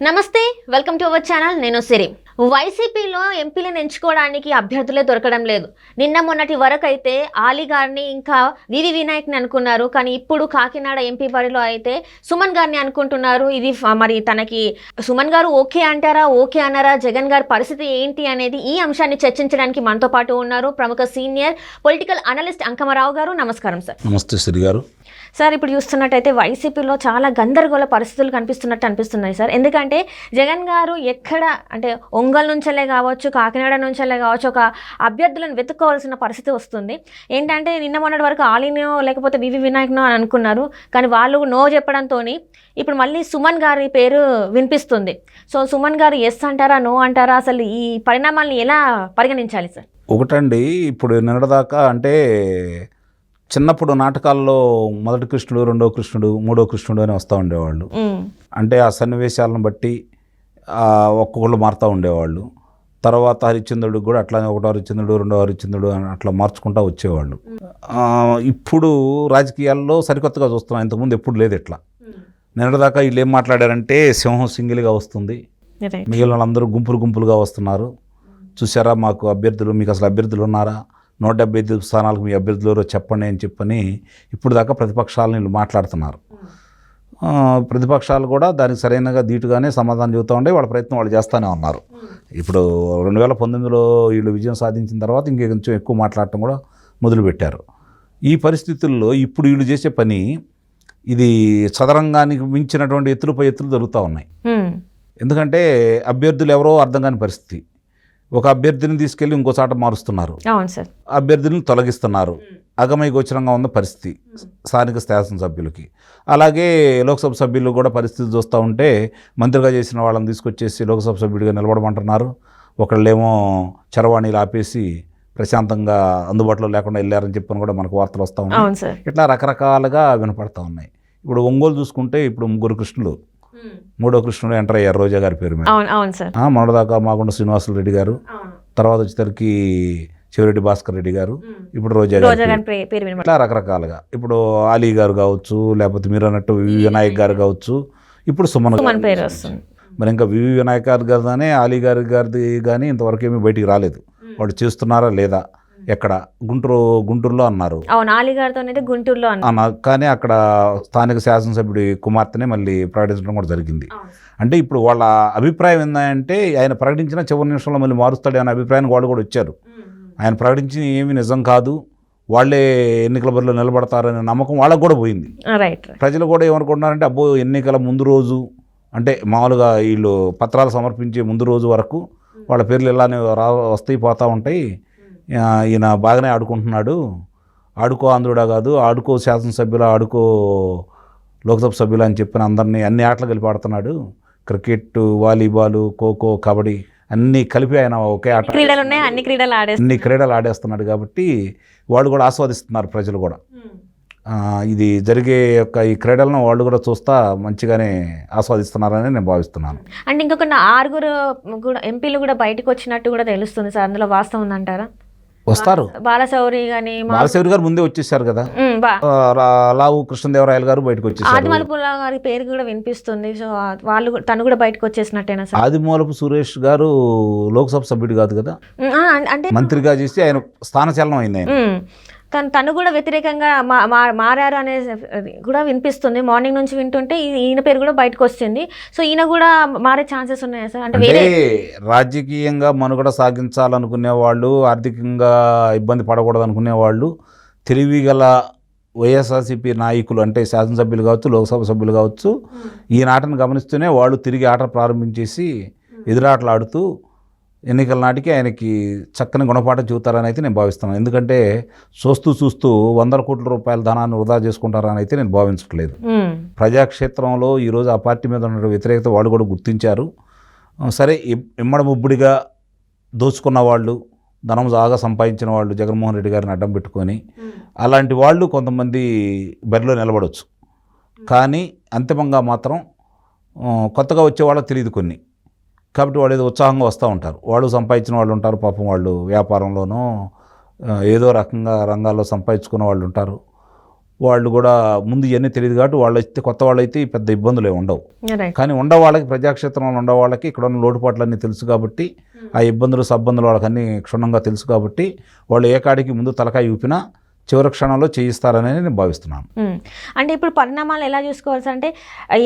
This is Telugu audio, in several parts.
నమస్తే, వెల్కమ్ టు అవర్ ఛానల్. నేను సిరి. వైసీపీలో ఎంపీలను ఎంచుకోవడానికి అభ్యర్థులే దొరకడం లేదు. నిన్న మొన్నటి వరకు అయితే ఆలీ గారిని ఇంకా వివి వినాయక్ని అనుకున్నారు. కానీ ఇప్పుడు కాకినాడ ఎంపీ బరిలో అయితే సుమన్ గారిని అనుకుంటున్నారు. ఇది మరి తనకి సుమన్ గారు ఓకే అంటారా, ఓకే అన్నారా, జగన్ గారి పరిస్థితి ఏంటి అనేది ఈ అంశాన్ని చర్చించడానికి మనతో పాటు ఉన్నారు ప్రముఖ సీనియర్ పొలిటికల్ అనలిస్ట్ అంకమరావు గారు. నమస్కారం సార్. నమస్తే సిరి గారు. సార్, ఇప్పుడు చూస్తున్నట్టయితే వైసీపీలో చాలా గందరగోళ పరిస్థితులు అనిపిస్తున్నాయి సార్. ఎందుకంటే జగన్ గారు ఎక్కడ అంటే ఒంగోలు నుంచెలే కావచ్చు, కాకినాడ నుంచెలే కావచ్చు, ఒక అభ్యర్థులను వెతుక్కోవాల్సిన పరిస్థితి వస్తుంది. ఏంటంటే నిన్న మొన్నటి వరకు ఆలీనో లేకపోతే వివి వినాయక్నో అని అనుకున్నారు. కానీ వాళ్ళు నో చెప్పడంతో ఇప్పుడు మళ్ళీ సుమన్ గారి పేరు వినిపిస్తుంది. సో సుమన్ గారు ఎస్ అంటారా, నో అంటారా, అసలు ఈ పరిణామాలను ఎలా పరిగణించాలి సార్? ఒకటండి, ఇప్పుడు నిన్నటిదాకా అంటే చిన్నప్పుడు నాటకాల్లో మొదటి కృష్ణుడు, రెండో కృష్ణుడు, మూడో కృష్ణుడు అని వస్తూ ఉండేవాళ్ళు. అంటే ఆ సన్నివేశాలను బట్టి ఒక్కొక్కళ్ళు మారుతూ ఉండేవాళ్ళు. తర్వాత హరిశ్చంద్రుడు కూడా అట్లానే ఒకటో హరిశ్చంద్రుడు, రెండో హరిశ్చంద్రుడు అని అట్లా మార్చుకుంటూ వచ్చేవాళ్ళు. ఇప్పుడు రాజకీయాల్లో సరికొత్తగా చూస్తున్నాం, ఇంతకుముందు ఎప్పుడు లేదు ఇట్లా. నిన్నటిదాకా వీళ్ళు ఏం మాట్లాడారంటే సింహం సింగిల్గా వస్తుంది, మిగిలిన వాళ్ళందరూ గుంపులుగా వస్తున్నారు, చూసారా మాకు అభ్యర్థులు, మీకు అసలు అభ్యర్థులు ఉన్నారా, 175 స్థానాలకు మీ అభ్యర్థులు చెప్పండి అని చెప్పని ఇప్పుడు దాకా ప్రతిపక్షాలను వీళ్ళు మాట్లాడుతున్నారు. ప్రతిపక్షాలు కూడా దానికి సరైనగా ధీటుగానే సమాధానం చెబుతూ ఉండే వాళ్ళ ప్రయత్నం వాళ్ళు చేస్తూనే ఉన్నారు. ఇప్పుడు 2019లో వీళ్ళు విజయం సాధించిన తర్వాత ఇంకొంచెం ఎక్కువ మాట్లాడటం కూడా మొదలుపెట్టారు. ఈ పరిస్థితుల్లో ఇప్పుడు వీళ్ళు చేసే పని ఇది చదరంగానికి మించినటువంటి ఎత్తులపై ఎత్తులు జరుగుతూ ఉన్నాయి. ఎందుకంటే అభ్యర్థులు ఎవరో అర్థం కాని పరిస్థితి. ఒక అభ్యర్థిని తీసుకెళ్ళి ఇంకో చాట మారుస్తున్నారు, అభ్యర్థులను తొలగిస్తున్నారు. అగమయ గోచరంగా ఉన్న పరిస్థితి స్థానిక శాసనసభ్యులకి. అలాగే లోక్సభ సభ్యులు కూడా పరిస్థితి చూస్తూ ఉంటే మంత్రిగా చేసిన వాళ్ళని తీసుకొచ్చేసి లోక్సభ సభ్యుడిగా నిలబడమంటున్నారు. ఒకళ్ళేమో చరవాణీలు ఆపేసి ప్రశాంతంగా అందుబాటులో లేకుండా వెళ్ళారని చెప్పని కూడా మనకు వార్తలు వస్తూ ఉన్నాయి. ఇట్లా రకరకాలుగా వినపడతా ఉన్నాయి. ఇప్పుడు ఒంగోలు చూసుకుంటే ఇప్పుడు 3 కృష్ణులు, మూడో కృష్ణుడు ఎంటర్ అయ్యారు రోజా గారి పేరు మీద. మొన్నదాకా మాగుండ శ్రీనివాసులు రెడ్డి గారు, తర్వాత వచ్చేసరికి శివరెడ్డి భాస్కర్ రెడ్డి గారు, ఇప్పుడు రోజా గారు. ఇట్లా రకరకాలుగా ఇప్పుడు ఆలీ గారు కావచ్చు, లేకపోతే మీరు అన్నట్టు వివి వినాయక్ గారు కావచ్చు, ఇప్పుడు సుమన్ పేరు వస్తుంది. మరి ఇంకా వివి వినాయక్ గారు కానీ ఆలీ గారిది కానీ ఇంతవరకు ఏమీ బయటికి రాలేదు. వాళ్ళు చేస్తున్నారా లేదా, ఎక్కడ గుంటూరులో అన్నారు, గుంటూరులో కానీ అక్కడ స్థానిక శాసనసభ్యుడి కుమార్తెనే మళ్ళీ ప్రకటించడం కూడా జరిగింది. అంటే ఇప్పుడు వాళ్ళ అభిప్రాయం ఏంటంటే ఆయన ప్రకటించిన చివరి నిమిషంలో మళ్ళీ మారుస్తాడు అనే అభిప్రాయానికి వాళ్ళు కూడా వచ్చారు. ఆయన ప్రకటించిన ఏమీ నిజం కాదు, వాళ్ళే ఎన్నికల బరిలో నిలబడతారనే నమ్మకం వాళ్ళకు కూడా పోయింది. ప్రజలు కూడా ఏమనుకుంటున్నారంటే అబ్బో ఎన్నికల ముందు రోజు అంటే మామూలుగా వీళ్ళు పత్రాలు సమర్పించే ముందు రోజు వరకు వాళ్ళ పేర్లు ఇలానే వస్తాయి పోతూ ఉంటాయి, ఈయన బాగానే ఆడుకుంటున్నాడు, ఆడుకో ఆంధ్రుడా కాదు, ఆడుకో శాసనసభ్యులు, ఆడుకో లోక్సభ సభ్యులు అని చెప్పిన అందరినీ అన్ని ఆటలు కలిపి ఆడుతున్నాడు, క్రికెట్, వాలీబాల్, ఖోఖో, కబడ్డీ అన్నీ కలిపి ఆయన ఒకే ఆట, అన్ని క్రీడలు ఆడేస్తున్నాడు. కాబట్టి వాళ్ళు కూడా ఆస్వాదిస్తున్నారు, ప్రజలు కూడా ఇది జరిగే యొక్క ఈ క్రీడలను వాళ్ళు కూడా చూస్తా మంచిగానే ఆస్వాదిస్తున్నారని నేను భావిస్తున్నాను. అంటే ఇంకొక 6 కూడా ఎంపీలు కూడా బయటకు వచ్చినట్టు కూడా తెలుస్తుంది సార్, అందులో వాస్తవం ఉందంటారా? వస్తారు. బాలశౌరి గారు ముందే వచ్చేసారు కదా, లావు కృష్ణదేవరాయలు గారు బయటకు వచ్చేసారు, ఆదిమూలపు గారి పేరు కూడా వినిపిస్తుంది. సో వాళ్ళు తను కూడా బయటకు వచ్చేసినట్టేనా సార్? ఆదిమూలపు సురేష్ గారు లోక్సభ సభ్యుడు కాదు కదా, అంటే మంత్రిగా చేసి ఆయన స్థానచలనం అయింది. తను కూడా వ్యతిరేకంగా మారారు అనే కూడా వినిపిస్తుంది. మార్నింగ్ నుంచి వింటుంటే ఈయన పేరు కూడా బయటకు వచ్చింది. సో ఈయన కూడా మారే ఛాన్సెస్ ఉన్నాయా సార్? అంటే రాజకీయంగా మనుగడ సాగించాలనుకునే వాళ్ళు, ఆర్థికంగా ఇబ్బంది పడకూడదు అనుకునే వాళ్ళు, తెలివిగల వైఎస్ఆర్సీపీ నాయకులు అంటే శాసనసభ్యులు కావచ్చు, లోక్సభ సభ్యులు కావచ్చు, ఈ ఆటను గమనిస్తూనే వాళ్ళు తిరిగి ఆట ప్రారంభించేసి ఎదురాటలు ఆడుతూ ఎన్నికల నాటికి ఆయనకి చక్కని గుణపాఠం చూపుతారని అయితే నేను భావిస్తున్నాను. ఎందుకంటే చూస్తూ 100 కోట్ల రూపాయల ధనాన్ని వృధా చేసుకుంటారని అయితే నేను భావించట్లేదు. ప్రజాక్షేత్రంలో ఈరోజు ఆ పార్టీ మీద ఉన్న వ్యతిరేకత వాళ్ళు కూడా గుర్తించారు. సరే, ఇమ్మడముబ్బుడిగా దోచుకున్న వాళ్ళు, ధనం బాగా సంపాదించిన వాళ్ళు జగన్మోహన్ రెడ్డి గారిని అడ్డం పెట్టుకొని అలాంటి వాళ్ళు కొంతమంది బరిలో నిలబడవచ్చు. కానీ అంతిమంగా మాత్రం కొత్తగా వచ్చే వాళ్ళకి తెలియదు కొన్ని, కాబట్టి వాళ్ళు ఏదో ఉత్సాహంగా వస్తూ ఉంటారు. వాళ్ళు సంపాదించిన వాళ్ళు ఉంటారు, పాపం వాళ్ళు వ్యాపారంలోనూ ఏదో రకంగా రంగాల్లో సంపాదించుకున్న వాళ్ళు ఉంటారు. వాళ్ళు కూడా ముందు ఇవన్నీ తెలియదు కాబట్టి వాళ్ళు అయితే కొత్త వాళ్ళు అయితే ఈ పెద్ద ఇబ్బందులు ఏమి ఉండవు. రైట్. కానీ ఉండే వాళ్ళకి ప్రజాక్షేత్రంలో ఉండే వాళ్ళకి ఇక్కడ ఉన్న లోటుపాట్లన్నీ తెలుసు కాబట్టి ఆ ఇబ్బందులు సబ్బందులు వాళ్ళకి అన్నీ క్షుణ్ణంగా తెలుసు కాబట్టి వాళ్ళు ఏ కాడికి ముందు తలకాయ ఊపినా చివరి క్షణంలో చేయిస్తారని నేను భావిస్తున్నాను. అంటే ఇప్పుడు పరిణామాలు ఎలా చూసుకోవాల్సి అంటే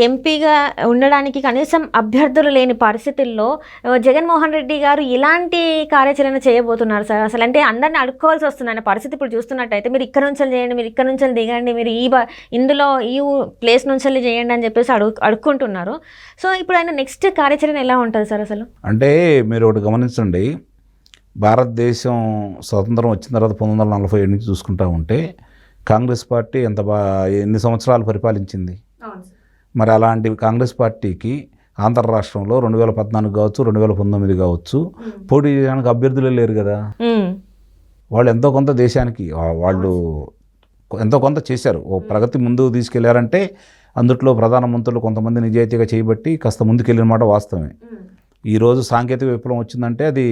ఎంపీగా ఉండడానికి కనీసం అభ్యర్థులు లేని పరిస్థితుల్లో జగన్మోహన్ రెడ్డి గారు ఇలాంటి కార్యాచరణ చేయబోతున్నారు సార్. అసలు అంటే అందరిని అడుక్కోవాల్సి వస్తుంది అనే పరిస్థితి ఇప్పుడు చూస్తున్నట్టయితే మీరు ఇక్కడ నుంచి చేయండి, మీరు ఇక్కడ నుంచి దిగండి, మీరు ఇందులో ఈ ప్లేస్ నుంచి చేయండి అని చెప్పేసి అడుక్కుంటున్నారు. సో ఇప్పుడు ఆయన నెక్స్ట్ కార్యాచరణ ఎలా ఉంటుంది సార్ అసలు? అంటే మీరు ఒకటి గమనించండి, భారతదేశం స్వతంత్రం వచ్చిన తర్వాత 1947 నుంచి చూసుకుంటా ఉంటే కాంగ్రెస్ పార్టీ ఎన్ని సంవత్సరాలు పరిపాలించింది. మరి అలాంటి కాంగ్రెస్ పార్టీకి ఆంధ్ర రాష్ట్రంలో 2014 కావచ్చు 2019 కావచ్చు పోటీ చేయడానికి అభ్యర్థులే లేరు కదా. వాళ్ళు ఎంతో కొంత దేశానికి వాళ్ళు ఎంతో కొంత చేశారు, ఓ ప్రగతి ముందుకు తీసుకెళ్లారంటే అందుట్లో ప్రధానమంత్రులు కొంతమంది నిజాయితీగా చేయబట్టి కాస్త ముందుకెళ్ళిన మాట వాస్తవమే. ఈరోజు సాంకేతిక విప్లవం వచ్చిందంటే అది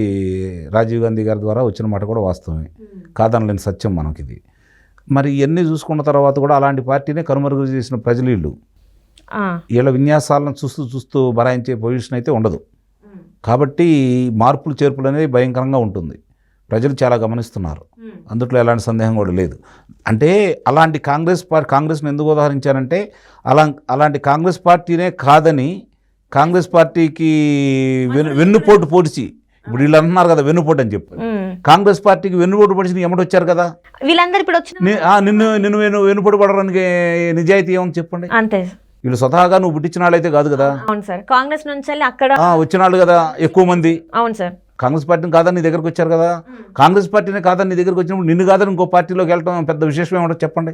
రాజీవ్ గాంధీ గారి ద్వారా వచ్చిన మాట కూడా వాస్తవమే, కాదనలేని సత్యం మనకిది. మరి ఇవన్నీ చూసుకున్న తర్వాత కూడా అలాంటి పార్టీనే కనుమరుగు చేసిన ప్రజలు వీళ్ళ విన్యాసాలను చూస్తూ బరాయించే పొజిషన్ అయితే ఉండదు. కాబట్టి మార్పులు చేర్పులు అనేది భయంకరంగా ఉంటుంది, ప్రజలు చాలా గమనిస్తున్నారు, అందుట్లో ఎలాంటి సందేహం కూడా లేదు. అంటే అలాంటి కాంగ్రెస్ని ఎందుకు ఉదాహరించారంటే అలాంటి కాంగ్రెస్ పార్టీనే కాదని కాంగ్రెస్ పార్టీకి వెన్నుపోటు పొడిచి, ఇప్పుడు వీళ్ళు అంటున్నారు కదా వెన్నుపోటు అని చెప్పి, కాంగ్రెస్ పార్టీకి వెన్నుపోటు పొడిచి ఎమ్మటి వచ్చారు కదా వీళ్ళందరూ ఇప్పుడు నిన్ను వెన్నుపోటు పడడానికి నిజాయితీ ఏమని చెప్పండి. అంతే, వీళ్ళు స్వతహాగా నువ్వు పుట్టించిన వాళ్ళు అయితే కాదు కదా. అవును సార్, కాంగ్రెస్ నుంచి అక్కడ వచ్చిన వాళ్ళు కదా ఎక్కువ మంది. అవును సార్, కాంగ్రెస్ పార్టీని కాదని నీ దగ్గరకు వచ్చారు కదా. కాంగ్రెస్ పార్టీనే కాదని నీ దగ్గరకు వచ్చినప్పుడు నిన్ను కాదని ఇంకో పార్టీలోకి వెళ్ళడం పెద్ద విశేషం ఏమంటారు చెప్పండి.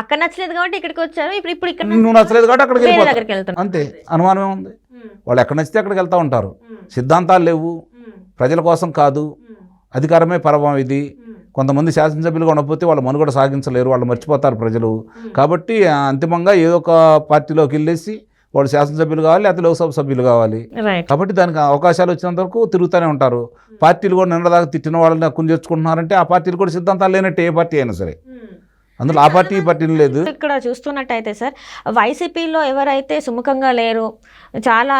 అక్కడ నచ్చలేదు కాబట్టి ఇక్కడికి వచ్చారు, ఇప్పుడు ఇక్కడ నువ్వు నచ్చలేదు కాబట్టి అక్కడికి వెళ్తారు, అంతే. అనుమానం ఏముంది, వాళ్ళు ఎక్కడ నచ్చితే అక్కడికి వెళ్తూ ఉంటారు. సిద్ధాంతాలు లేవు, ప్రజల కోసం కాదు, అధికారమే పరమం. ఇది కొంతమంది శాసనసభ్యులుగా ఉండకపోతే వాళ్ళు మనుగడ సాగించలేరు, వాళ్ళు మర్చిపోతారు ప్రజలు. కాబట్టి అంతిమంగా ఏదో ఒక పార్టీలోకి వెళ్ళేసి వాళ్ళు శాసనసభ్యులు కావాలి, లేకపోతే లోక్సభ సభ్యులు కావాలి. కాబట్టి దానికి అవకాశాలు వచ్చినంత వరకు తిరుగుతూనే ఉంటారు. పార్టీలు కూడా నిన్నదాకా తిట్టిన వాళ్ళని హక్కును చేర్చుకుంటున్నారంటే ఆ పార్టీలు కూడా సిద్ధాంతాలు లేనట్టు ఏ పార్టీ అయినా సరే. అందులో ఆ పార్టీ ఈ పార్టీలు లేదు. ఇక్కడ చూస్తున్నట్టయితే సార్ వైసీపీలో ఎవరైతే సుముఖంగా లేరు, చాలా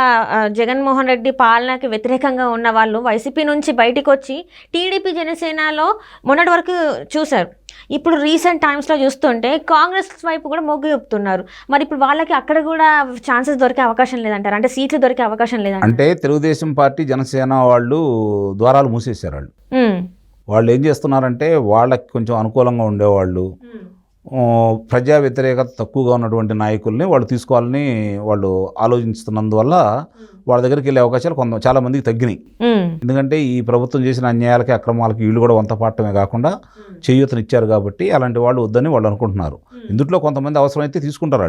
జగన్మోహన్ రెడ్డి పాలనకి వ్యతిరేకంగా ఉన్న వాళ్ళు వైసీపీ నుంచి బయటికి వచ్చి టీడీపీ జనసేనలో మొన్నటి వరకు చూశారు. ఇప్పుడు రీసెంట్ టైమ్స్లో చూస్తుంటే కాంగ్రెస్ వైపు కూడా మొగ్గు చూపుతున్నారు. మరి ఇప్పుడు వాళ్ళకి అక్కడ కూడా ఛాన్సెస్ దొరికే అవకాశం లేదంటారు, అంటే సీట్లు దొరికే అవకాశం లేదంటారు. అంటే తెలుగుదేశం పార్టీ జనసేన వాళ్ళు ద్వారాలు మూసేశారు. వాళ్ళు ఏం చేస్తున్నారంటే వాళ్ళకి కొంచెం అనుకూలంగా ఉండేవాళ్ళు, ప్రజా వ్యతిరేకత తక్కువగా ఉన్నటువంటి నాయకుల్ని వాళ్ళు తీసుకోవాలని వాళ్ళు ఆలోచిస్తున్నందువల్ల వాళ్ళ దగ్గరికి వెళ్ళే అవకాశాలు చాలా మందికి తగ్గినాయి. ఎందుకంటే ఈ ప్రభుత్వం చేసిన అన్యాయాలకి అక్రమాలకి వీళ్ళు కూడా వంత పాడటమే కాకుండా చేయూతనిచ్చారు కాబట్టి అలాంటి వాళ్ళు వద్దని వాళ్ళు అనుకుంటున్నారు. ఇందులో కొంతమంది అవసరమైతే తీసుకుంటారు.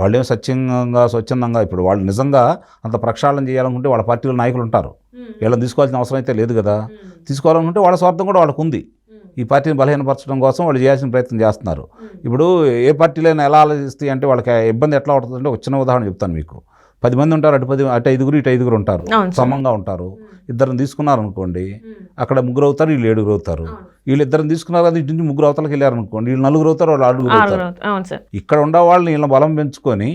వాళ్ళేమో స్వచ్ఛందంగా ఇప్పుడు వాళ్ళు నిజంగా అంత ప్రక్షాళన చేయాలనుకుంటే వాళ్ళ పార్టీలో నాయకులు ఉంటారు, వీళ్ళని తీసుకోవాల్సిన అవసరం అయితే లేదు కదా. తీసుకోవాలనుకుంటే వాళ్ళ స్వార్థం కూడా వాళ్ళకు ఉంది, ఈ పార్టీని బలహీనపరచడం కోసం వాళ్ళు చేయాల్సిన ప్రయత్నం చేస్తున్నారు. ఇప్పుడు ఏ పార్టీలైనా ఎలా ఆలోచిస్తాయి అంటే వాళ్ళకి ఇబ్బంది ఎట్లా అవుతుందంటే ఒక చిన్న ఉదాహరణ చెప్తాను మీకు. 10 మంది ఉంటారు, అటు 5 ఇటు 5 ఉంటారు, సమంగా ఉంటారు. ఇద్దరిని తీసుకున్నారు అనుకోండి, అక్కడ 3 అవుతారు, వీళ్ళు 7 అవుతారు. వీళ్ళు ఇద్దరిని తీసుకున్నారు కదా, ఇటు నుంచి 3 అవతలకి వెళ్ళారు అనుకోండి, వీళ్ళు 4 అవుతారు, వాళ్ళు 6 అవుతారు. ఇక్కడ ఉండే వాళ్ళని వీళ్ళని బలం పెంచుకొని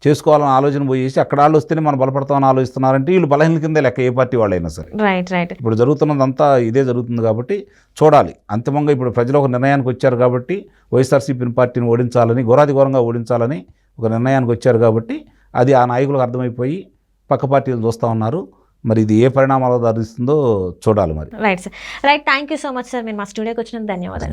చేసుకోవాలని ఆలోచన పోయేసి అక్కడ వాళ్ళు వస్తేనే మనం బలపడతామని ఆలోచిస్తున్నారంటే వీళ్ళు బలహీన కింద లెక్క, ఏ పార్టీ వాళ్ళైనా సరే. ఇప్పుడు జరుగుతున్నదంతా ఇదే జరుగుతుంది కాబట్టి చూడాలి. అంతిమంగా ఇప్పుడు ప్రజలు ఒక నిర్ణయానికి వచ్చారు కాబట్టి వైఎస్ఆర్సీపీ పార్టీని ఓడించాలని, ఘోరాతిఘోరంగా ఓడించాలని ఒక నిర్ణయానికి వచ్చారు కాబట్టి అది ఆ నాయకులకు అర్థమైపోయి పక్క పార్టీలు చూస్తూ ఉన్నారు. మరి ఇది ఏ పరిణామాలు దారిస్తుందో చూడాలి మరి. Right sir, right. Thank you so much sir, మీరు మా స్టూడియోకి వచ్చినందుకు ధన్యవాదాలు.